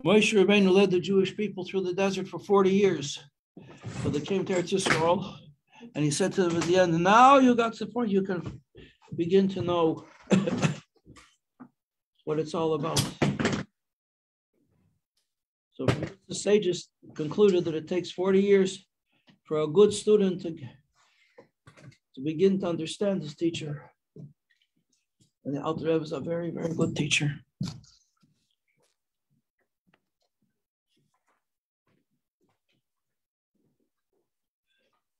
Moshe Rabbeinu led the Jewish people through the desert for 40 years. So they came to Eretz Yisrael, and he said to them at the end, now you got to the point you can begin to know what it's all about. So the sages concluded that it takes 40 years for a good student to begin to understand his teacher. And the Alter Rebbe is a very, very good teacher.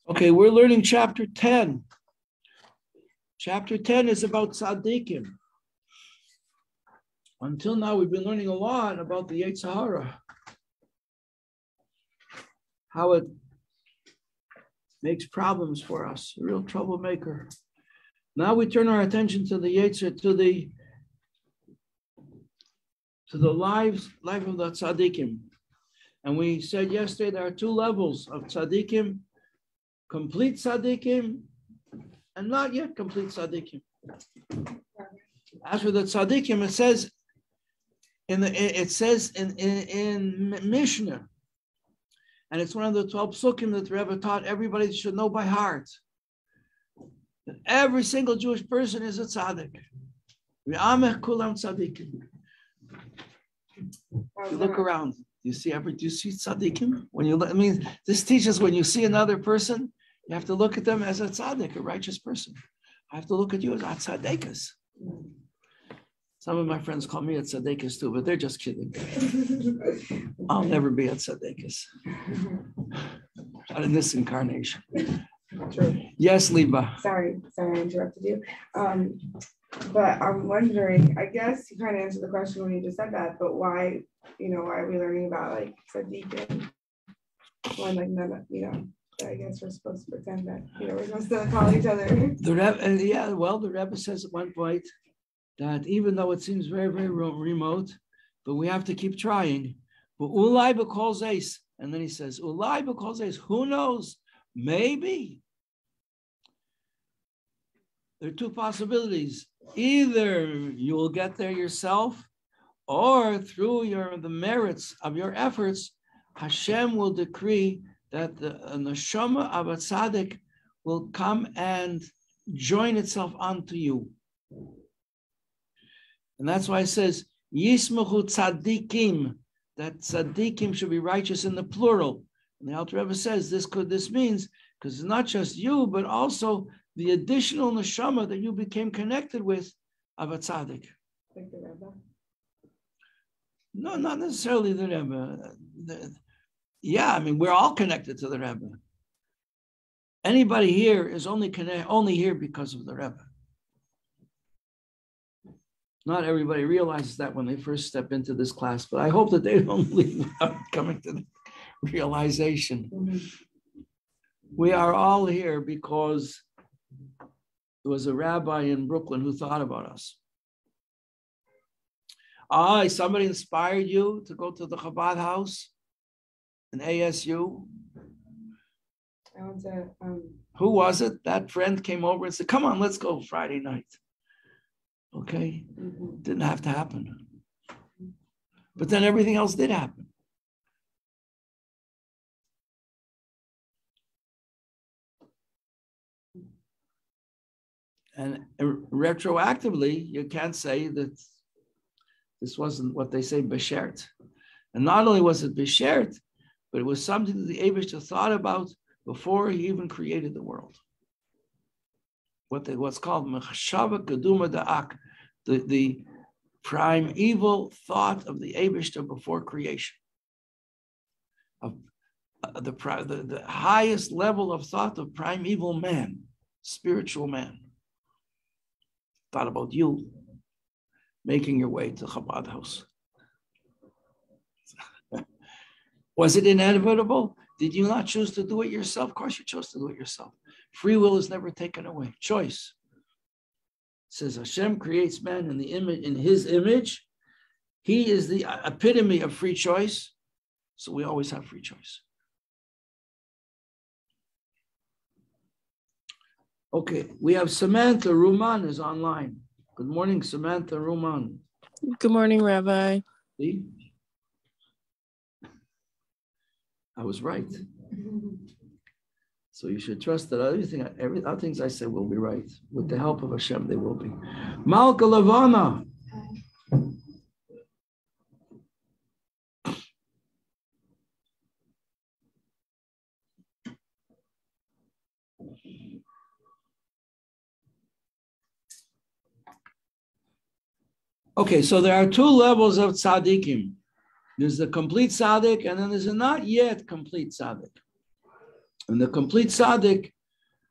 Okay, we're learning chapter 10. Chapter 10 is about Tzaddikim. Until now, we've been learning a lot about the Yetzer Hara, how it makes problems for us, a real troublemaker. Now we turn our attention to the Yetzer, to the life of the Tzaddikim. And we said yesterday there are two levels of Tzaddikim: complete Tzaddikim and not yet complete Tzaddikim. As for the Tzaddikim, it says in Mishnah, and it's one of the 12 psukim that the Rebbe taught everybody should know by heart, that every single Jewish person is a tzaddik. V'amech kulam tzaddikim. You look around. Do you see tzaddikim? This teaches when you see another person, you have to look at them as a tzaddik, a righteous person. I have to look at you as a tzaddikas. Some of my friends call me a tzaddikas too, but they're just kidding. I'll never be a tzaddikas. Not in this incarnation. True. Yes, Liba. Sorry, I interrupted you. But I'm wondering, I guess you kind of answered the question when you just said that, but why are we learning about like Saddik when like none, I guess we're supposed to pretend that, we're supposed to call each other. The Rebbe says at one point that even though it seems very, very remote, but we have to keep trying. But ulai b'kol zeis, and then he says, ulai b'kol zeis, who knows? Maybe. There are two possibilities. Either you will get there yourself, or through the merits of your efforts, Hashem will decree that the neshama of a tzaddik will come and join itself onto you. And that's why it says, Yismachu tzaddikim, that tzaddikim should be righteous in the plural. And the Alter Rebbe says this means, because it's not just you, but also the additional neshama that you became connected with of a tzaddik. Like the Rebbe? No, not necessarily the Rebbe. We're all connected to the Rebbe. Anybody here is only here because of the Rebbe. Not everybody realizes that when they first step into this class, but I hope that they don't leave without coming to the realization. Mm-hmm. We are all here because there was a rabbi in Brooklyn who thought about us. Somebody inspired you to go to the Chabad house in ASU? I went to, Who was it? That friend came over and said, come on, let's go Friday night. Okay? Mm-hmm. Didn't have to happen. But then everything else did happen. And retroactively, you can't say that this wasn't what they say, beshert. And not only was it beshert, but it was something that the Eibishter thought about before he even created the world. What's called mechashava keduma da'ak, the primeval thought of the Eibishter before creation. Of the highest level of thought of primeval man, spiritual man. Thought about you making your way to Chabad house. Was it inevitable? Did you not choose to do it yourself? Of course you chose to do it yourself. Free will is never taken away. Choice. It says Hashem creates man in the image, in his image. He is the epitome of free choice. So we always have free choice. Okay, we have Samantha Ruman is online. Good morning, Samantha Ruman. Good morning, Rabbi. See? I was right. So you should trust that every other things I say will be right. With the help of Hashem, they will be. Malka Lavana. Okay, so there are two levels of tzaddikim. There's the complete tzaddik, and then there's a not yet complete tzaddik. And the complete tzaddik,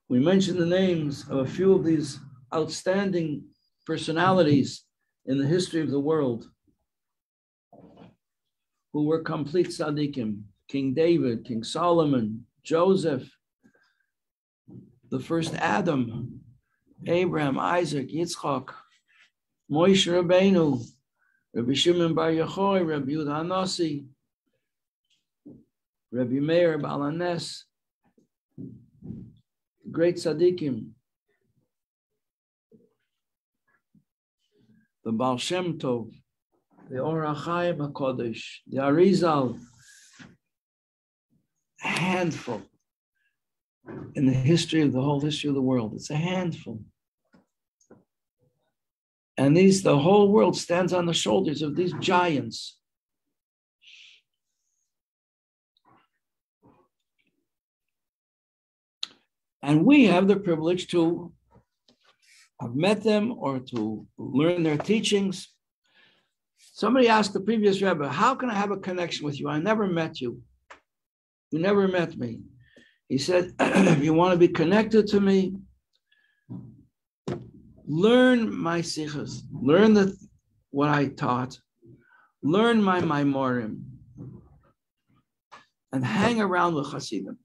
we mentioned the names of a few of these outstanding personalities in the history of the world who were complete tzaddikim. King David, King Solomon, Joseph, the first Adam, Abraham, Isaac, Yitzchak, Moshe Rabbeinu, Rabbi Shimon Bar Yochai, Rabbi Yehuda Hanasi, Rabbi Meir Baal HaNes, great tzaddikim, the Baal Shem Tov, the Or HaChaim HaKodesh, the Arizal, a handful in the history of the whole history of the world. It's a handful. And the whole world stands on the shoulders of these giants. And we have the privilege to have met them or to learn their teachings. Somebody asked the previous Rebbe, how can I have a connection with you? I never met you. You never met me. He said, if you want to be connected to me, learn my sichos, learn what I taught, learn my maimorim, and hang around with Hasidim.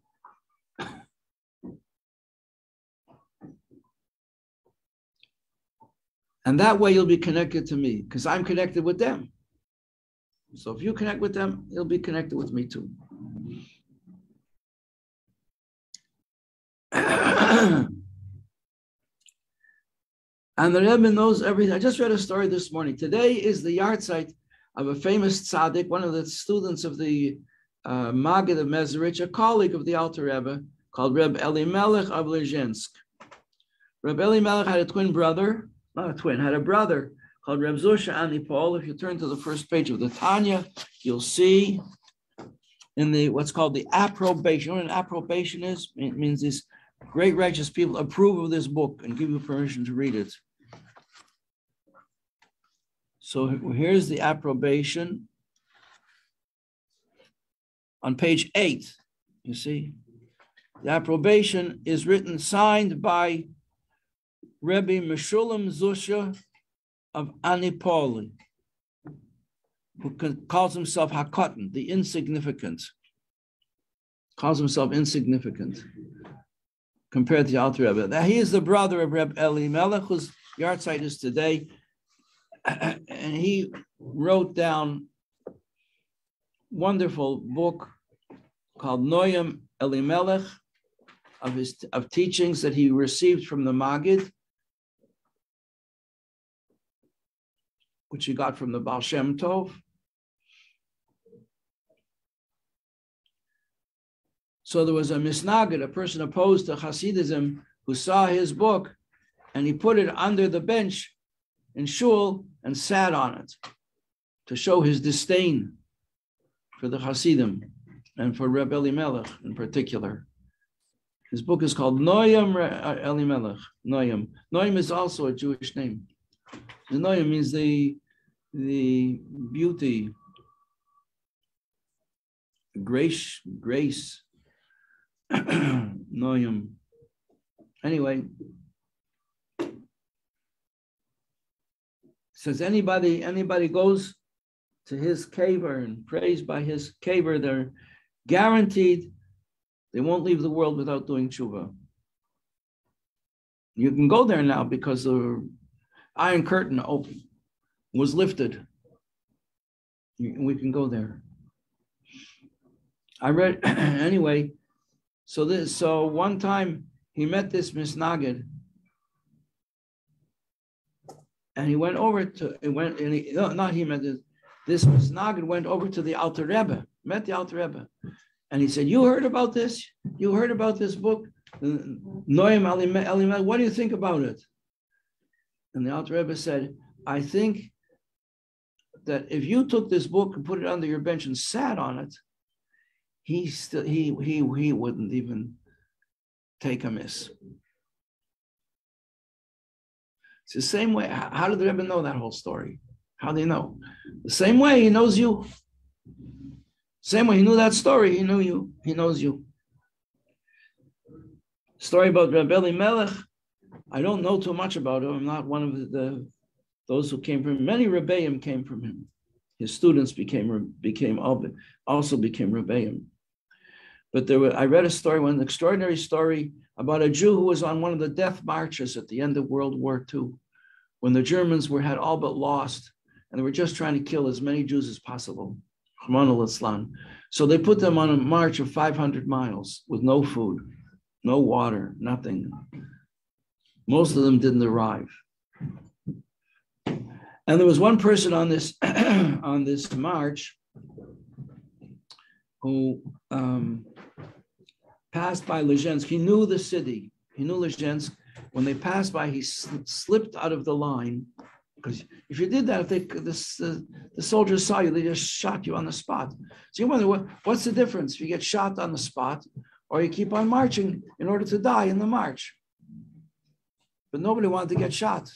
And that way you'll be connected to me, because I'm connected with them. So if you connect with them, you'll be connected with me too. And the Rebbe knows everything. I just read a story this morning. Today is the yahrzeit of a famous tzaddik, one of the students of the Maggid of Mezerich, a colleague of the Alter Rebbe, called Reb Elimelech of Lezhensk. Reb Elimelech had a twin brother, not a twin, had a brother called Reb Zusha Anipol. If you turn to the first page of the Tanya, you'll see in the what's called the approbation. You know what an approbation is? It means these great righteous people approve of this book and give you permission to read it. So here's the approbation. On page 8, you see, the approbation is written, signed by Rebbe Meshulam Zusha of Anipoli, who calls himself Hakotan, the insignificant. Calls himself insignificant compared to the Alter Rebbe. Now, he is the brother of Reb Elimelech, whose yahrzeit is today, and he wrote down a wonderful book called Noyam Elimelech of teachings that he received from the Maggid, which he got from the Baal Shem Tov. So there was a misnagid, a person opposed to Hasidism, who saw his book, and he put it under the bench in shul and sat on it to show his disdain for the Hasidim and for Reb Elimelech in particular. His book is called Noyam Elimelech. Noyam. Noyam is also a Jewish name. The Noyam means the beauty, grace. Noyam. Anyway, says anybody goes to his caver and prays by his caver, they're guaranteed they won't leave the world without doing Chuba. You can go there now because the Iron Curtain was lifted. We can go there. I read anyway. So one time he met this misnagid, and he went over to this misnagid went over to the Alter Rebbe, met the Alter Rebbe, And he said, you heard about this? You heard about this book? Noam Elimelech, what do you think about it? And the Alter Rebbe said, I think that if you took this book and put it under your bench and sat on it, he wouldn't even take a miss. It's the same way. How did the Rebbe know that whole story? How do you know? The same way he knows you. Same way he knew that story, he knew you. He knows you. Story about Rabbi Elimelech, I don't know too much about him. I'm not one of those who came from him. Many Rebbeim came from him. His students also became Rebbeim. But I read a story, an extraordinary story about a Jew who was on one of the death marches at the end of World War II, when the Germans had all but lost, and they were just trying to kill as many Jews as possible. So they put them on a march of 500 miles with no food, no water, nothing. Most of them didn't arrive. And there was one person on this on this march who passed by Lezhensk. He knew the city. He knew Lezhensk. When they passed by, he slipped out of the line. Because if you did that, the soldiers saw you, they just shot you on the spot. So you wonder, what's the difference if you get shot on the spot or you keep on marching in order to die in the march? But nobody wanted to get shot.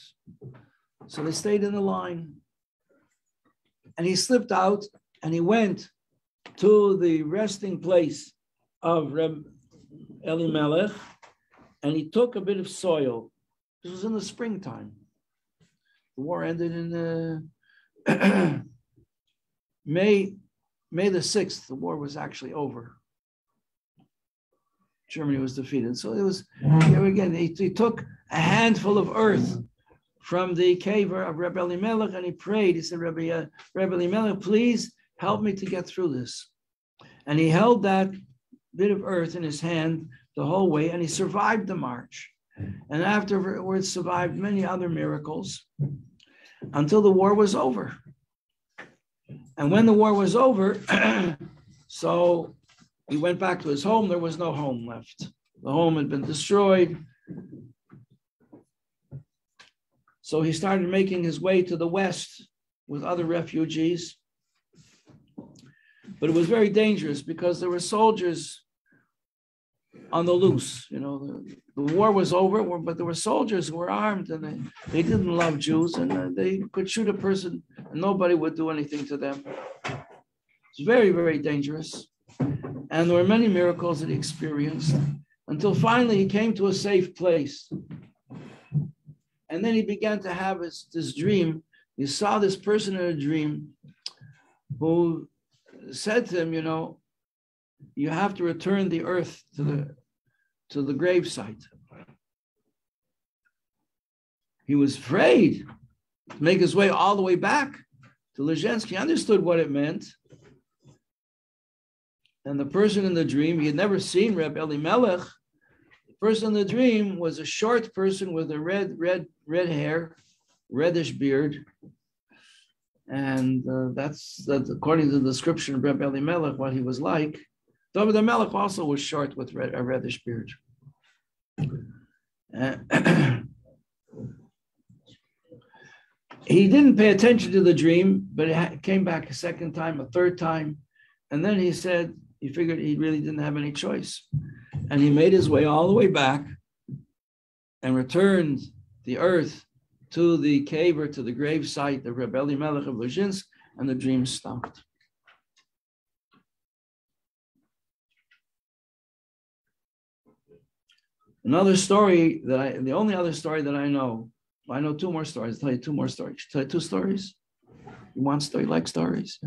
So they stayed in the line. And he slipped out and he went to the resting place of Reb Elimelech, and he took a bit of soil. This was in the springtime. The war ended in May the 6th. The war was actually over. Germany was defeated. So it was, here again, he took a handful of earth from the cave of Rabbi Elimelech, and he prayed. He said, Rabbi Elimelech, please help me to get through this. And he held that bit of earth in his hand the whole way, and he survived the march. And afterwards survived many other miracles until the war was over. And when the war was over, so he went back to his home. There was no home left. The home had been destroyed. So he started making his way to the west with other refugees. But it was very dangerous because there were soldiers on the loose. You know, the war was over, but there were soldiers who were armed, and they didn't love Jews, and they could shoot a person and nobody would do anything to them. It's very, very dangerous. And there were many miracles that he experienced until finally he came to a safe place. And then he began to have this dream. He saw this person in a dream who said to him, you know, you have to return the earth to the grave site. He was afraid to make his way all the way back to Lezhensk. He understood what it meant. And the person in the dream, he had never seen Reb Elimelech. The person in the dream was a short person with a red hair, reddish beard. And that's according to the description of Reb Elimelech, what he was like. David HaMelech also was short with a reddish beard. He didn't pay attention to the dream, but it came back a second time, a third time. And then he said, he figured he really didn't have any choice. And he made his way all the way back and returned the earth to the cave or to the grave site of Reb Elimelech of Lezhensk, and the dream stopped. Another story the only other story that I know two more stories. I'll tell you two more stories. Tell you two stories. You want story? You like stories?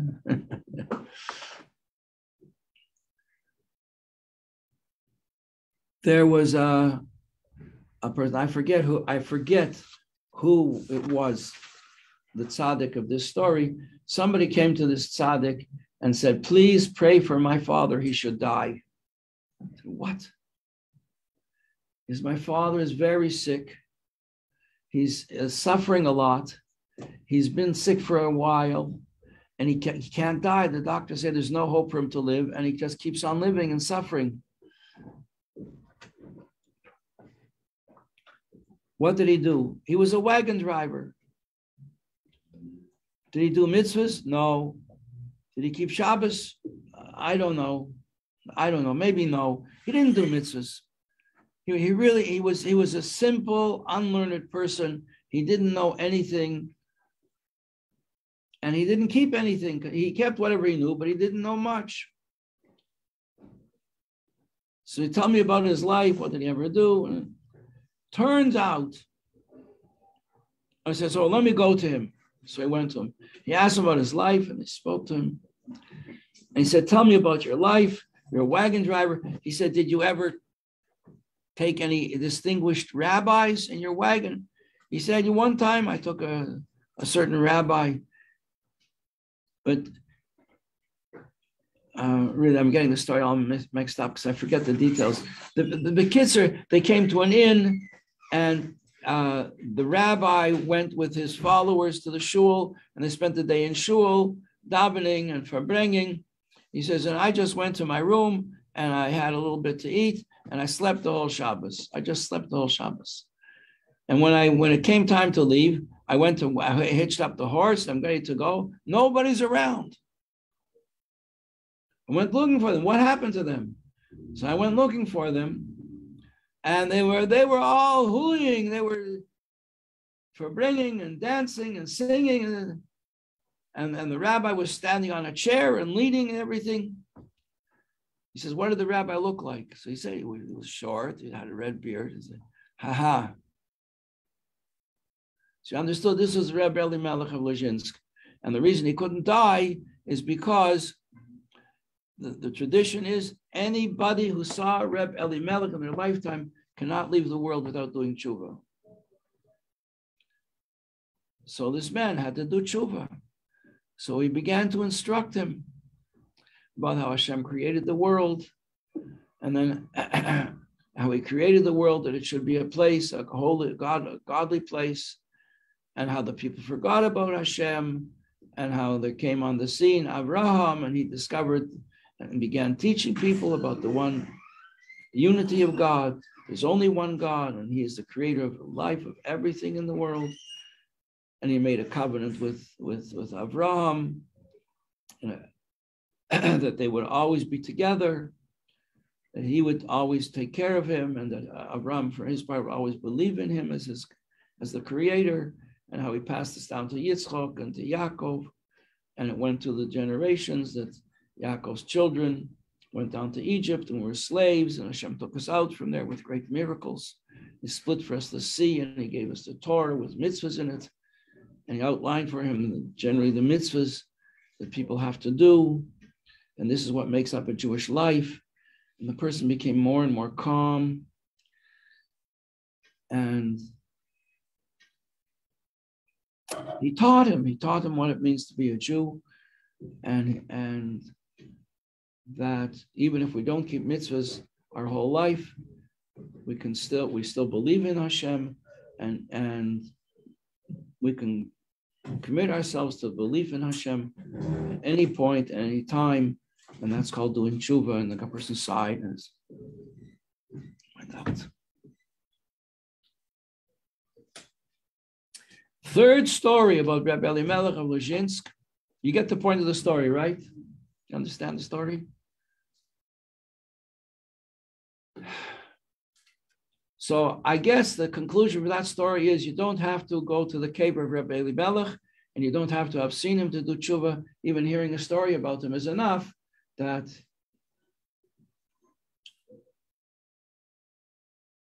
There was a person, I forget who it was, the tzaddik of this story. Somebody came to this tzaddik and said, please pray for my father, he should die. I said, what? My father is very sick. He's suffering a lot. He's been sick for a while, and he can't die. The doctor said there's no hope for him to live, and he just keeps on living and suffering. What did he do? He was a wagon driver. Did he do mitzvahs? No. Did he keep Shabbos? I don't know. Maybe no. He didn't do mitzvahs. He was a simple, unlearned person. He didn't know anything. And he didn't keep anything. He kept whatever he knew, but he didn't know much. So he told me about his life. What did he ever do? And turns out, I said, so let me go to him. So I went to him. He asked him about his life, and he spoke to him. And he said, tell me about your life. You're a wagon driver. He said, did you ever take any distinguished rabbis in your wagon? He said, one time I took a certain rabbi, but really, I'm getting the story all mixed up because I forget the details. The kids they came to an inn, and the rabbi went with his followers to the shul, and they spent the day in shul, davening and verbringing. He says, and I just went to my room, and I had a little bit to eat, and I slept the whole Shabbos. I just slept the whole Shabbos. And when it came time to leave, I hitched up the horse. I'm ready to go. Nobody's around. I went looking for them. What happened to them? So I went looking for them, and they were all hooting. They were verbringing and dancing and singing, and the rabbi was standing on a chair and leading and everything. He says, what did the rabbi look like? So he said he was short. He had a red beard. He said, ha. So you understood this was Rebbe Elimelech of Lezhinsk. And the reason he couldn't die is because the tradition is anybody who saw Rebbe Elimelech in their lifetime cannot leave the world without doing tshuva. So this man had to do tshuva. So he began to instruct him about how Hashem created the world, and then how he created the world, that it should be a place, a holy, godly place, and how the people forgot about Hashem, and how there came on the scene Abraham, and he discovered and began teaching people about the unity of God. There's only one God, and he is the creator of life, of everything in the world. And he made a covenant with Abraham, that they would always be together, that he would always take care of him, and that Abraham, for his part, would always believe in him as the creator, and how he passed this down to Yitzchak and to Yaakov, and it went to the generations that Yaakov's children went down to Egypt and were slaves, and Hashem took us out from there with great miracles. He split for us the sea, and he gave us the Torah with mitzvahs in it, and he outlined for him generally the mitzvahs that people have to do, and this is what makes up a Jewish life. And the person became more and more calm, and he taught him what it means to be a Jew, and that even if we don't keep mitzvahs our whole life, we still believe in Hashem, and we can commit ourselves to belief in Hashem at any point, at any time, and that's called doing tshuva, and the person's side is like that. Third story about Rebbe Elimelech of Lezhinsk. You get the point of the story, right? You understand the story? So I guess the conclusion for that story is you don't have to go to the cave of Rebbe Elimelech, and you don't have to have seen him to do tshuva. Even hearing a story about him is enough that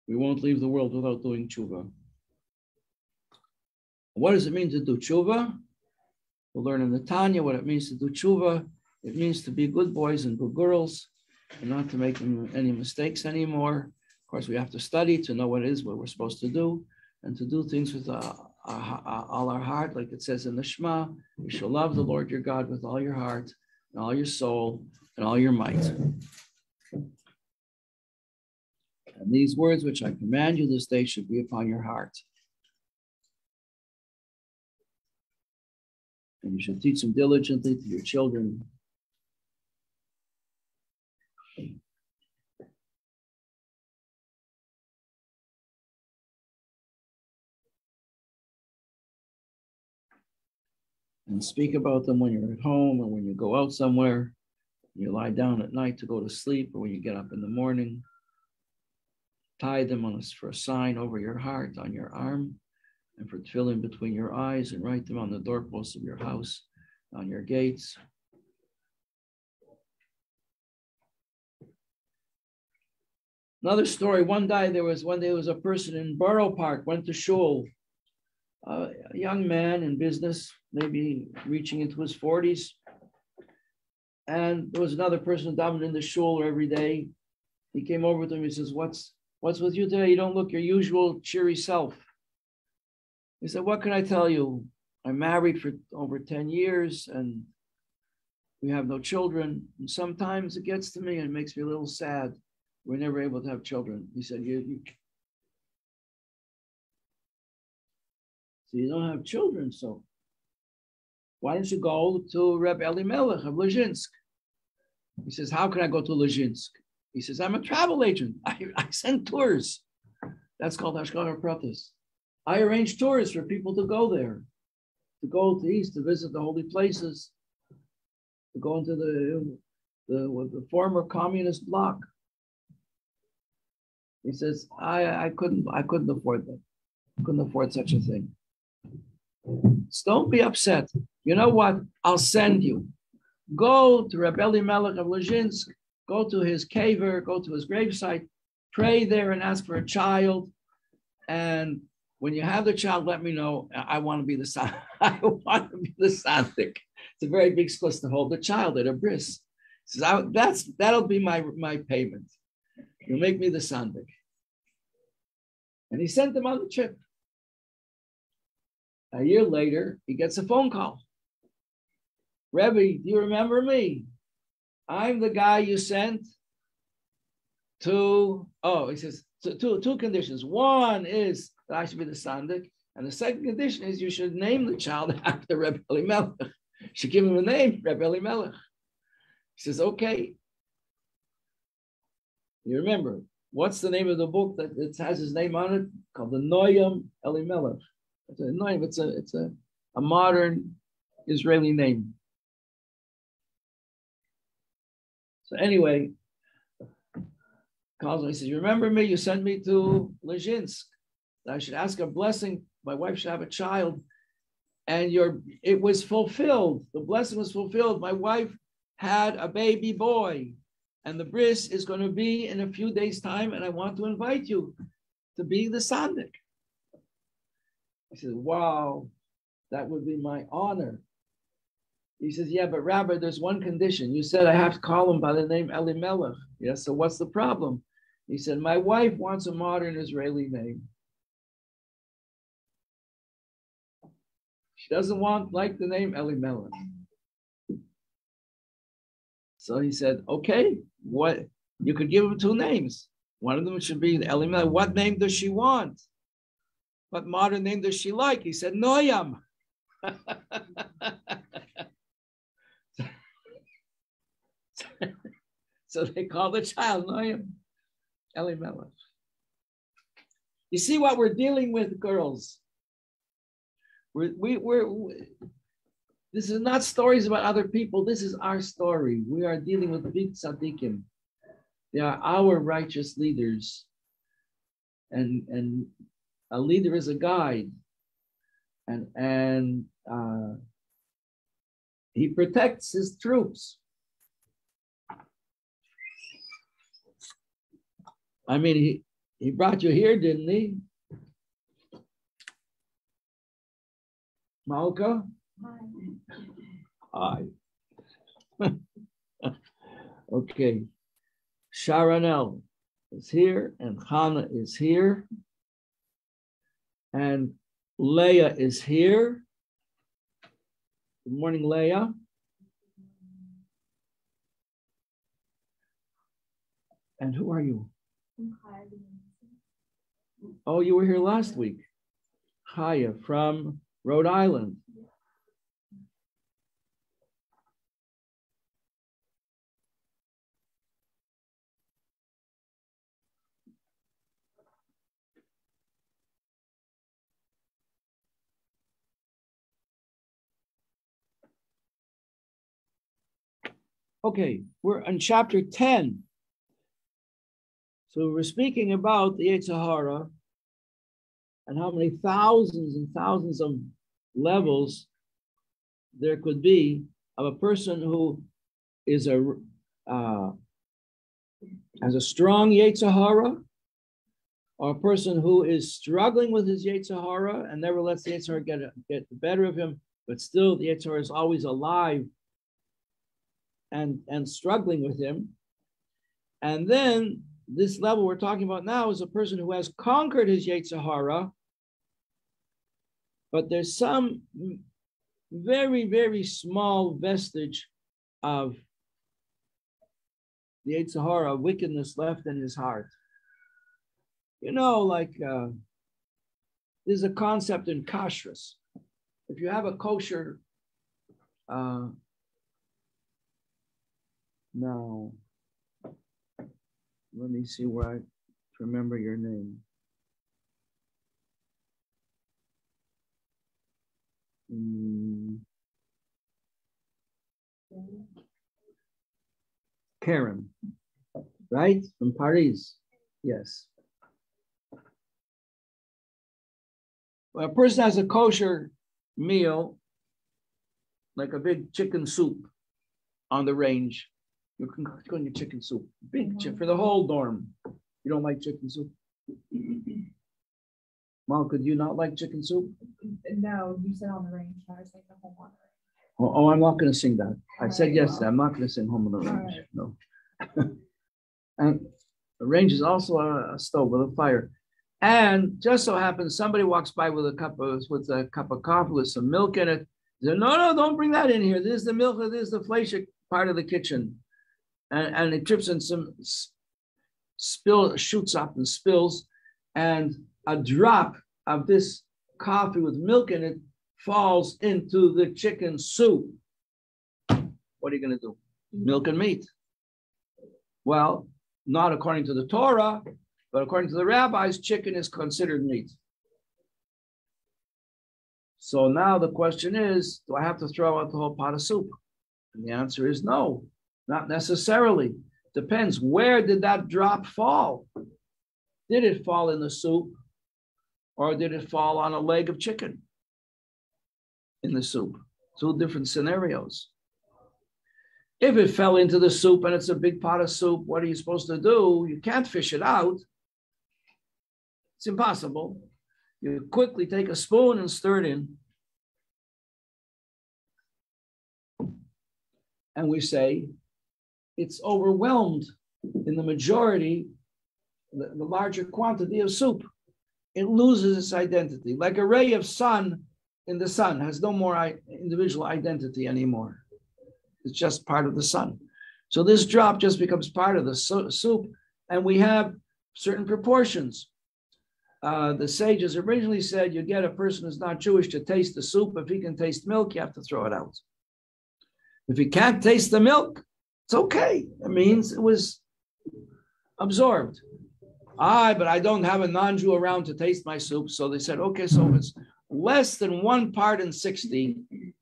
we won't leave the world without doing tshuva. What does it mean to do tshuva? We'll learn in the Tanya what it means to do tshuva. It means to be good boys and good girls, and not to make any mistakes anymore. Of course, we have to study to know what we're supposed to do, and to do things with all our heart, like it says in the Shema, you shall love the Lord your God with all your heart, and all your soul, and all your might. And these words which I command you this day should be upon your heart. And you should teach them diligently to your children. And speak about them when you're at home or when you go out somewhere. You lie down at night to go to sleep, or when you get up in the morning. Tie them for a sign over your heart, on your arm, and for tefillin between your eyes, and write them on the doorposts of your house, on your gates. Another story, one day there was a person in Borough Park, went to shul, a young man in business, maybe reaching into his 40s. And there was another person davening in the shul every day. He came over to him, he says, what's with you today? You don't look your usual cheery self. He said, what can I tell you? I'm married for over 10 years and we have no children. And sometimes it gets to me and it makes me a little sad. We're never able to have children. He said, so you don't have children, so why don't you go to Rabbi Elimelech of Lezhinsk? He says, how can I go to Lezhinsk? He says, I'm a travel agent. I send tours. That's called Hashgacha Pratis. I arrange tours for people to go there, to go to the east, to visit the holy places, to go into the former communist bloc. He says, I couldn't afford that. I couldn't afford such a thing. So don't be upset. You know what? I'll send you. Go to Rabbi Elimelech of Lezhinsk, go to his caver, go to his gravesite, pray there and ask for a child. And when you have the child, let me know. I want to be the Saddik. It's a very big spliss to hold the child at a bris. He says, that'll be my payment. You'll make me the Saddik. And he sent him on the trip. A year later, he gets a phone call. Rebbe, do you remember me? I'm the guy you sent to, he says, two conditions. One is that I should be the Saddik, and the second condition is you should name the child after Rebbe Elimelech. You should give him a name, Rebbe Elimelech. He says, okay. You remember, what's the name of the book that it has his name on it? Called the Noyam Elimelech. It's a modern Israeli name. So anyway, calls me, he says, you remember me? You sent me to Lezhinsk. I should ask a blessing. My wife should have a child. And it was fulfilled. The blessing was fulfilled. My wife had a baby boy. And the bris is going to be in a few days' time. And I want to invite you to be the Saddik. He says, wow, that would be my honor. He says, yeah, but Rabbi, there's one condition. You said I have to call him by the name Elimelech. Yes, so what's the problem? He said, my wife wants a modern Israeli name. She doesn't like the name Elimelech. So he said, okay, what? You could give him two names. One of them should be Elimelech. What name does she want? What modern name does she like? He said, Noyam. So they call the child Noyam Elimelech. You see what we're dealing with, girls? This is not stories about other people. This is our story. We are dealing with big tzaddikim. They are our righteous leaders. And a leader is a guide. And he protects his troops. I mean, he brought you here, didn't he? Malka? Hi. Okay. Sharonel is here, and Hannah is here, and Leah is here. Good morning, Leah. And who are you? Oh, you were here last week. Chaya from Rhode Island. Okay, we're on chapter 10. So we're speaking about the Yetzer Hara and how many thousands and thousands of levels there could be of a person who is has a strong Yetzer Hara, or a person who is struggling with his Yetzer Hara and never lets the Yetzer Hara get the better of him, but still the Yetzer Hara is always alive and struggling with him. And then this level we're talking about now is a person who has conquered his Yetzer Hara, but there's some very, very small vestige of the Yetzer Hara, wickedness left in his heart. You know, like there's a concept in kashrus. If you have a kosher, now, let me see where I remember your name. Karen, right? From Paris. Yes. When a person has a kosher meal, like a big chicken soup on the range, you can cook on your chicken soup. Big for the whole dorm. You don't like chicken soup? Mom, could you not like chicken soup? No, you said on the range. I was thinking home on the range. Oh, I'm not going to sing that. I said yesterday, I'm not going to sing Home on the Range. Right. No. And the range is also a stove with a fire. And just so happens somebody walks by with a cup of coffee with some milk in it. They say, no, don't bring that in here. This is the milk, this is the fleshik part of the kitchen. And it trips and some shoots up and spills. And a drop of this coffee with milk in it falls into the chicken soup. What are you going to do? Milk and meat. Well, not according to the Torah, but according to the rabbis, chicken is considered meat. So now the question is, do I have to throw out the whole pot of soup? And the answer is no, not necessarily. Depends. Where did that drop fall? Did it fall in the soup, or did it fall on a leg of chicken in the soup? Two different scenarios. If it fell into the soup and it's a big pot of soup, what are you supposed to do? You can't fish it out. It's impossible. You quickly take a spoon and stir it in. And we say it's overwhelmed in the majority, the larger quantity of soup. It loses its identity. Like a ray of sun in the sun has no more individual identity anymore. It's just part of the sun. So this drop just becomes part of the soup, and we have certain proportions. The sages originally said you get a person who's not Jewish to taste the soup. If he can taste milk, you have to throw it out. If he can't taste the milk, it's okay. It means it was absorbed. But I don't have a non-Jew around to taste my soup. So they said, okay, so if it's less than 1 part in 60,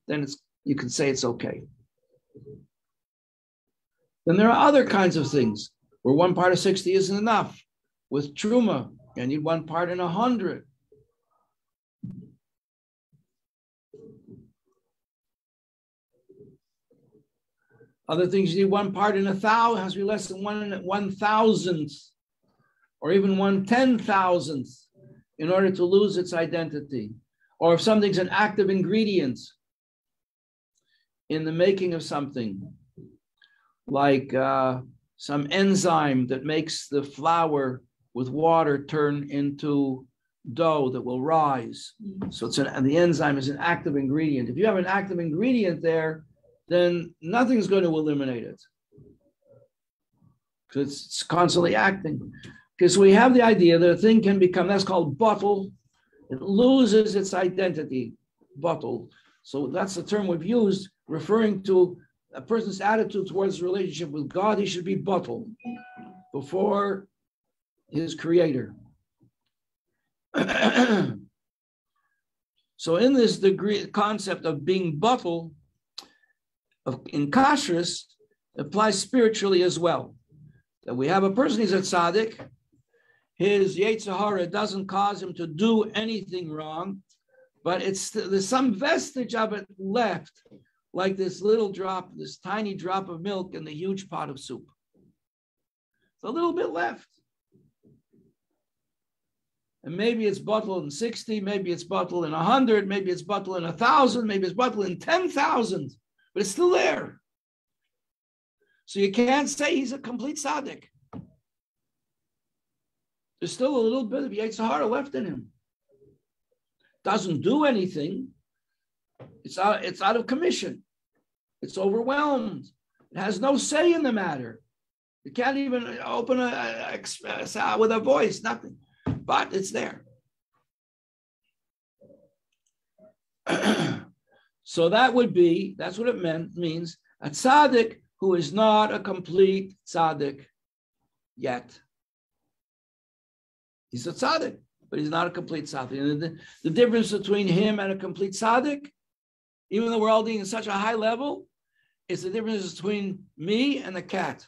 then you can say it's okay. Then there are other kinds of things where 1 part of 60 isn't enough. With truma, you need 1 part in 100. Other things you need 1 part in 1,000, has to be less than 1,000th, or even 1/10,000th, in order to lose its identity. Or if something's an active ingredient in the making of something, like some enzyme that makes the flour with water turn into dough that will rise. So the enzyme is an active ingredient. If you have an active ingredient there, then nothing's going to eliminate it, because it's constantly acting. Because we have the idea that a thing can become, that's called bottle. It loses its identity, bottle. So that's the term we've used, referring to a person's attitude towards the relationship with God. He should be bottled before his creator. So in this degree, concept of being bottled in kashrus, It applies spiritually as well. That we have a person, he's a tzaddik, his Yetzer Hara doesn't cause him to do anything wrong, but there's some vestige of it left, like this little drop, this tiny drop of milk in the huge pot of soup. It's a little bit left. And maybe it's bottled in 60, maybe it's bottled in 100, maybe it's bottled in 1,000, maybe it's bottled in 10,000, but it's still there. So you can't say he's a complete Saddik. There's still a little bit of Yetzer Hara left in him. Doesn't do anything. It's out of commission. It's overwhelmed. It has no say in the matter. It can't even open with a voice, nothing. But it's there. So that's what it means. A tzaddik who is not a complete tzaddik yet. He's a tzaddik, but he's not a complete tzaddik. And the difference between him and a complete tzaddik, even though we're all being at such a high level, is the difference between me and the cat.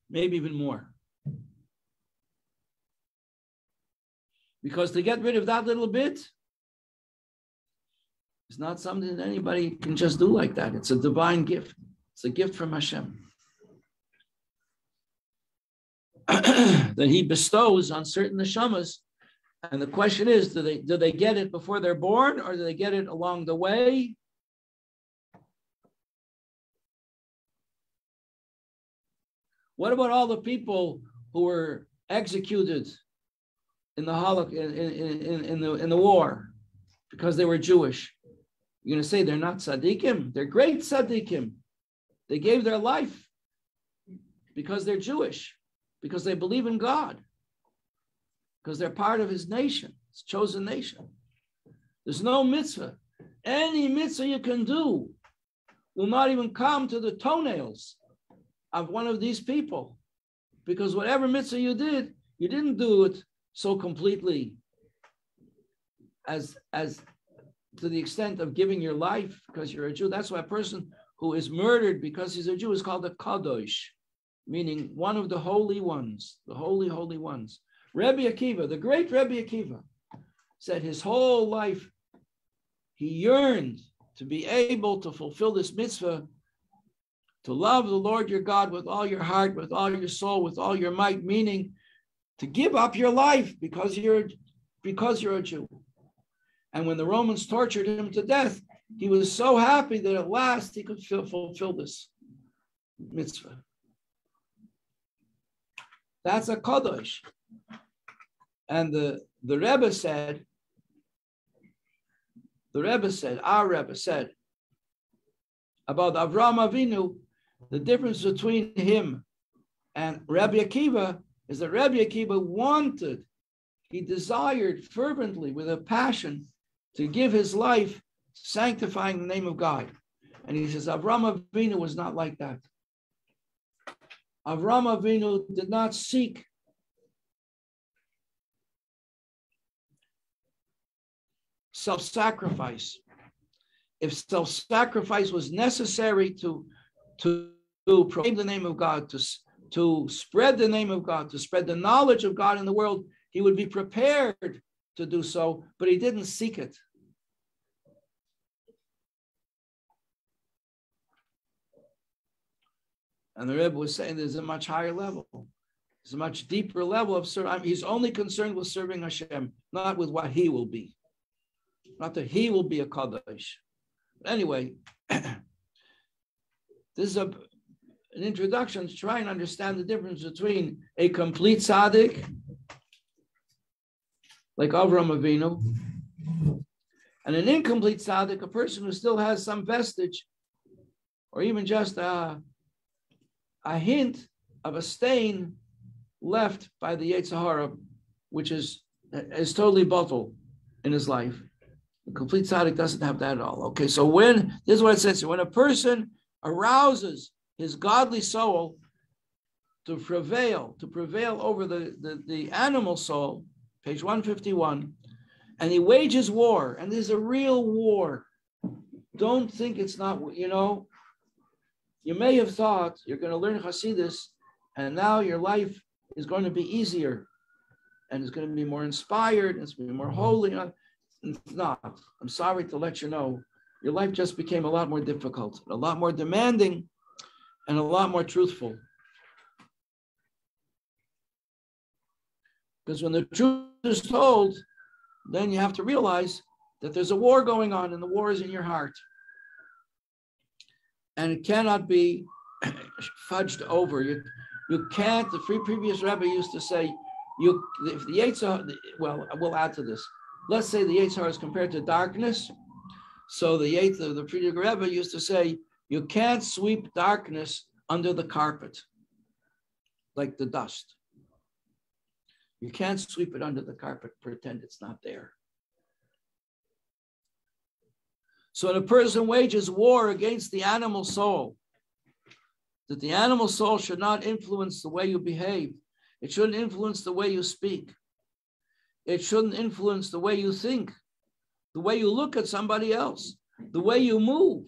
Maybe even more. Because to get rid of that little bit, it's not something that anybody can just do like that. It's a divine gift. It's a gift from Hashem that He bestows on certain neshamas. And the question is, do they get it before they're born, or do they get it along the way? What about all the people who were executed in the Holocaust, in the war because they were Jewish? You're going to say they're not tzaddikim? They're great tzaddikim. They gave their life because they're Jewish, because they believe in God, because they're part of His nation, His chosen nation. There's no mitzvah. Any mitzvah you can do will not even come to the toenails of one of these people, because whatever mitzvah you did, you didn't do it so completely as to the extent of giving your life because you're a Jew. That's why a person who is murdered because he's a Jew is called a kadosh, meaning one of the holy ones, the holy ones. Rabbi Akiva, the great Rabbi Akiva, said his whole life he yearned to be able to fulfill this mitzvah, to love the Lord your God with all your heart, with all your soul, with all your might, meaning to give up your life because you're a Jew. And when the Romans tortured him to death, he was so happy that at last he could fulfill this mitzvah. That's a kadosh. And the Rebbe said, our Rebbe said about Avraham Avinu, the difference between him and Rabbi Akiva is that Rabbi Akiva he desired fervently with a passion to give his life sanctifying the name of God. And he says, Avraham Avinu was not like that. Avraham Avinu did not seek self-sacrifice. If self-sacrifice was necessary to proclaim the name of God, to spread the name of God, to spread the knowledge of God in the world, he would be prepared to do so, but he didn't seek it. And the Rebbe was saying there's a much higher level. There's a much deeper level of serving. He's only concerned with serving Hashem, not with what he will be. Not that he will be a Kadosh. But anyway, this is an introduction to try and understand the difference between a complete Saddik, like Avraham Avinu, and an incomplete Saddik, a person who still has some vestige, or even just a hint of a stain left by the Yetzer Hara, which is totally bottled in his life. The complete tzaddik doesn't have that at all. Okay, so this is what it says. When a person arouses his godly soul to prevail over the animal soul, page 151, And he wages war, and there's a real war. Don't think it's not, you may have thought you're going to learn Hasidus, and now your life is going to be easier, and it's going to be more inspired, and it's going to be more holy. It's not. I'm sorry to let you know, your life just became a lot more difficult, a lot more demanding, and a lot more truthful. Because when the truth is told, then you have to realize that there's a war going on, and the war is in your heart. And it cannot be fudged over. You can't, the previous Rebbe used to say, if the Yetzirah, well, we'll add to this. Let's say the Yetzirah is compared to darkness. So the previous Rebbe used to say, you can't sweep darkness under the carpet, like the dust. You can't sweep it under the carpet, pretend it's not there. So when a person wages war against the animal soul, that the animal soul should not influence the way you behave. It shouldn't influence the way you speak. It shouldn't influence the way you think, the way you look at somebody else, the way you move,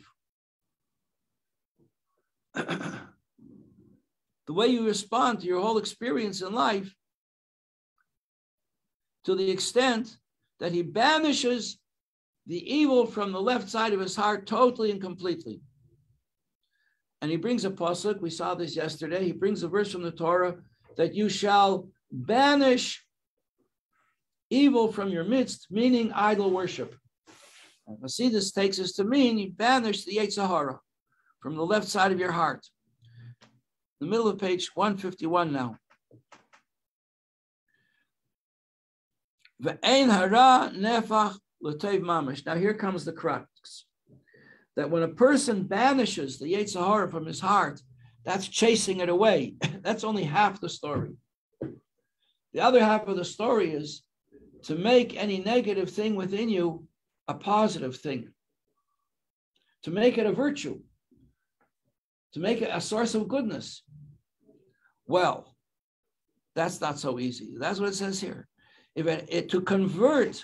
the way you respond to your whole experience in life, to the extent that he banishes the evil from the left side of his heart totally and completely. And he brings a pasuk, we saw this yesterday, he brings a verse from the Torah, that you shall banish evil from your midst, meaning idol worship. And Hasidus takes us to mean you banish the Yetzirah from the left side of your heart. The middle of page 151 now. Ve'ein hara nefach l'teiv mamash. Now here comes the crux. That when a person banishes the Yetzirah from his heart, that's chasing it away. That's only half the story. The other half of the story is to make any negative thing within you a positive thing. To make it a virtue. To make it a source of goodness. Well, that's not so easy. That's what it says here. To convert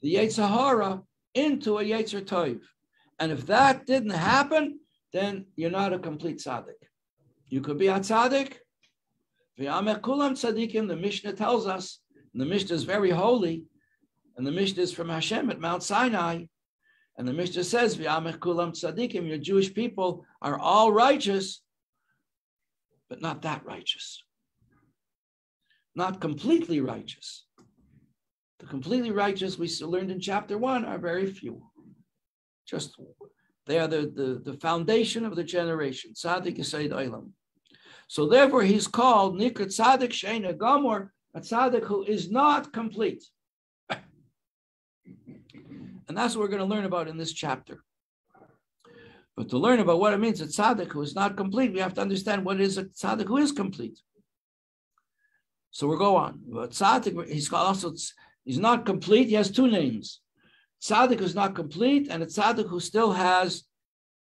the Yetzirah into a Yetzer Tov. And if that didn't happen, then you're not a complete Saddik. You could be a Saddik. The Mishnah tells us, and the Mishnah is very holy, and the Mishnah is from Hashem at Mount Sinai, and the Mishnah says, your Jewish people are all righteous, but not that righteous. Not completely righteous. The completely righteous we learned in chapter 1 are very few. Just they are the foundation of the generation. Sadik Yesod Olam. So therefore he's called Nikrat Sadik Sheina Gomor, a Sadik who is not complete. And that's what we're going to learn about in this chapter. But to learn about what it means, a Sadik who is not complete, we have to understand what is a Sadik who is complete. So we'll go on. But Sadik, he's not complete. He has two names. Tzaddik who's not complete, and a tzaddik who still has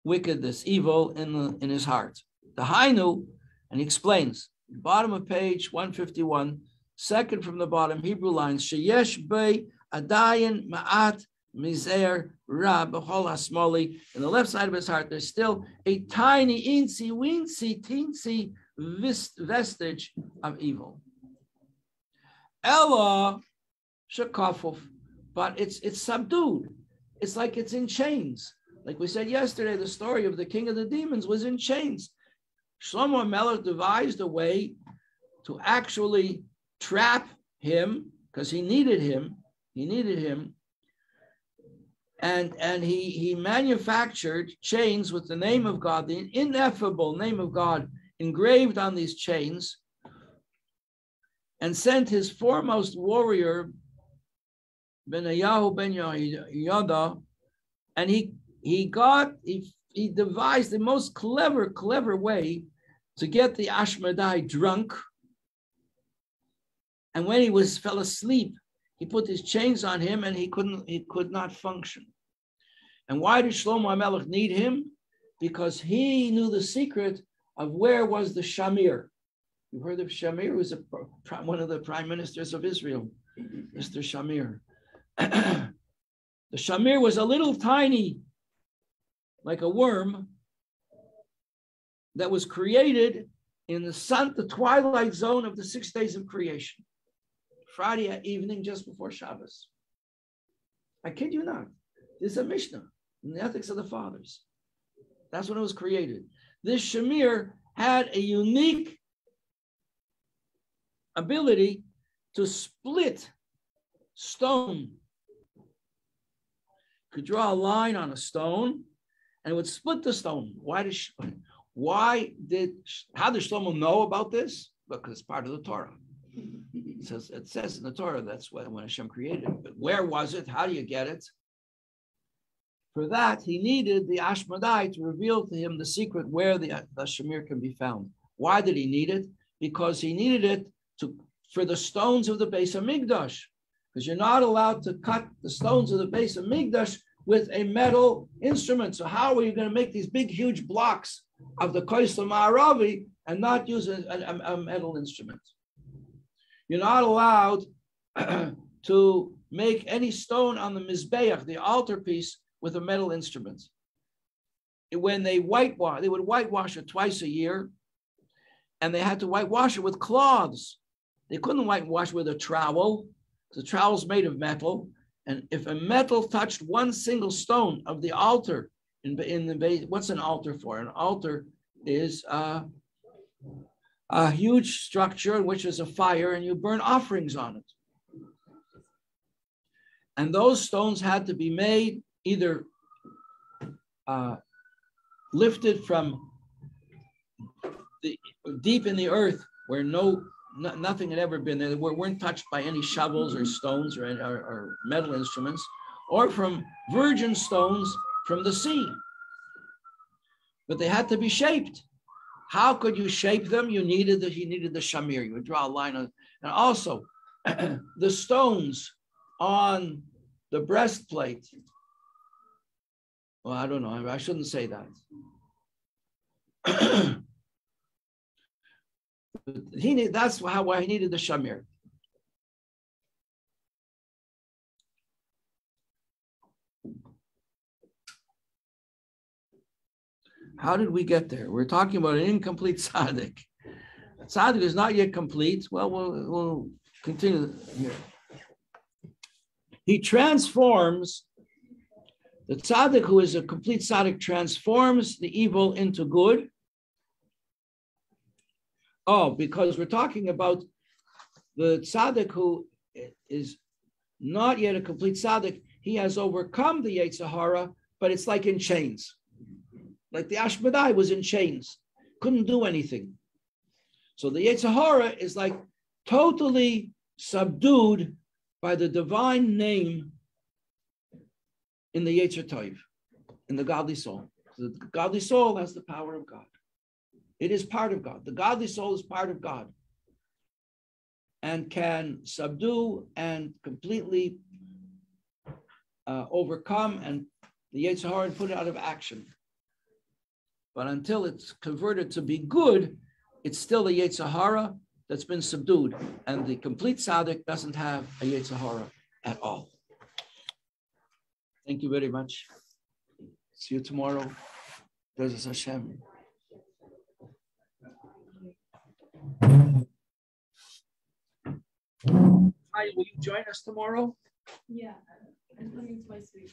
wickedness, evil in his heart. The Hainu, and he explains, bottom of page 151, second from the bottom, Hebrew lines, Sheyesh Bei Adayin Ma'at Mizer Ra B'chol HaSmoli. In the left side of his heart, there's still a tiny, incy, wincy, teensy vestige of evil. Ella Shekafuf. But it's subdued. It's like it's in chains. Like we said yesterday, the story of the king of the demons was in chains. Shlomo Melech devised a way to actually trap him because he needed him. And he manufactured chains with the name of God, the ineffable name of God engraved on these chains, and sent his foremost warrior, Benayahu ben Yehoyada, and he devised the most clever way to get the Ashmedai drunk. And when he fell asleep, he put his chains on him, and he could not function. And why did Shlomo HaMelech need him? Because he knew the secret of where was the Shamir. You've heard of Shamir, who was one of the prime ministers of Israel, Mr. Shamir. The shamir was a little tiny, like a worm, that was created in the twilight zone of the 6 days of creation. Friday evening, just before Shabbos. I kid you not. This is a Mishnah in the Ethics of the Fathers. That's when it was created. This shamir had a unique ability to split stone. You could draw a line on a stone and it would split the stone. How did Shlomo know about this? Because it's part of the Torah. It says in the Torah, that's when Hashem created it. But where was it? How do you get it? For that, he needed the Ashmadai to reveal to him the secret where the shamir can be found. Why did he need it? Because he needed it for the stones of the Beis HaMikdash. Because you're not allowed to cut the stones of the Beis HaMikdash with a metal instrument. So how are you going to make these big, huge blocks of the Koisel Ma'aravi and not use a metal instrument? You're not allowed to make any stone on the Mizbeach, the altarpiece, with a metal instrument. When they whitewash, they would whitewash it twice a year, and they had to whitewash it with cloths. They couldn't whitewash with a trowel. The trowel's made of metal, and if a metal touched one single stone of the altar, in the base, what's an altar for? An altar is a huge structure in which is a fire, and you burn offerings on it. And those stones had to be made either lifted from deep in the earth where nothing had ever been there. They weren't touched by any shovels or stones or metal instruments, or from virgin stones from the sea. But they had to be shaped. How could you shape them? You needed the shamir. You would draw a line on, and also the stones on the breastplate. Well, I don't know. I shouldn't say that. That's why he needed the shamir. How did we get there? We're talking about an incomplete Saddik. Saddik is not yet complete. Well, we'll continue here. He transforms, the tzaddik who is a complete tzaddik transforms the evil into good. Oh, because we're talking about the tzaddik who is not yet a complete tzaddik. He has overcome the Yetzer Hara, but it's like in chains. Like the Ashmadai was in chains, couldn't do anything. So the Yetzer Hara is like totally subdued by the divine name in the Yetzer Tov, in the godly soul. The godly soul has the power of God. It is part of God. The godly soul is part of God and can subdue and completely overcome and the Yetzer Hara and put it out of action. But until it's converted to be good, it's still the Yetzer Hara that's been subdued. And the complete Saddik doesn't have a Yetzer Hara at all. Thank you very much. See you tomorrow. Praise Hashem. Hi, will you join us tomorrow? Yeah, I'm coming twice a week.